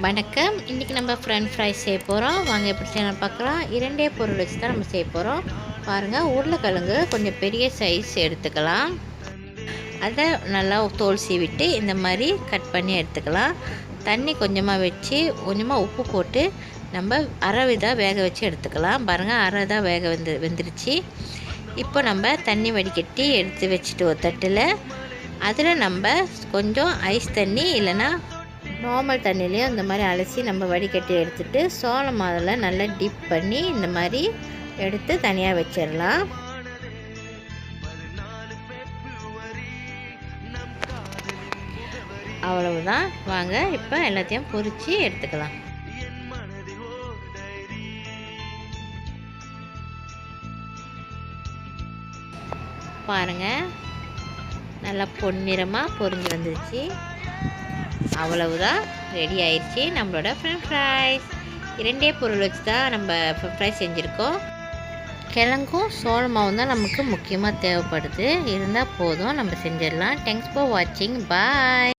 வணக்கம். இன்றைக்கி நம்ம ஃப்ரெஞ்ச் ஃப்ரைஸ் செய்ய போகிறோம். வாங்க எப்படி செய்யலாம் பார்க்கலாம். 2 பொருள் வச்சு தான் நம்ம செய்ய போகிறோம். பாருங்கள், உருளைக்கிழங்கு கொஞ்சம் பெரிய சைஸ் எடுத்துக்கலாம். அதை நல்லா தோல் சீவிட்டு இந்த மாதிரி கட் பண்ணி எடுத்துக்கலாம். தண்ணி கொஞ்சமாக வச்சு கொஞ்சமாக உப்பு போட்டு நம்ம அரை இதாக வேக வச்சு எடுத்துக்கலாம். பாருங்கள், அரை தான் வெந்துருச்சு. இப்போ நம்ம தண்ணி வடிகட்டி எடுத்து வச்சுட்டு ஒரு தட்டில் அதில் நம்ம கொஞ்சம் ஐஸ் தண்ணி இல்லைன்னா நார்மல் தண்ணிலையும் இந்த மாதிரி அலசி நம்ம வடிகட்டி எடுத்துகிட்டு சோள மாவில் நல்லா டிப் பண்ணி இந்த மாதிரி எடுத்து தனியாக வச்சிடலாம். அவ்வளவுதான். வாங்க இப்போ எல்லாத்தையும் பொரித்து எடுத்துக்கலாம். பாருங்கள், நல்லா பொன்னிறமாக பொரிஞ்சு வந்துருச்சு. அவ்வளவுதான், ரெடி ஆயிடுச்சு நம்மளோட ஃப்ரெஞ்ச் ஃப்ரைஸ். 2 பொருள் வச்சு தான் நம்ம ஃப்ரைஸ் செஞ்சுருக்கோம். கிழங்கும் சோள மாவும் தான் நமக்கு முக்கியமாக தேவைப்படுது. இருந்தால் போதும், நம்ம செஞ்சிடலாம். தேங்க்ஸ் ஃபார் வாட்சிங். பாய்.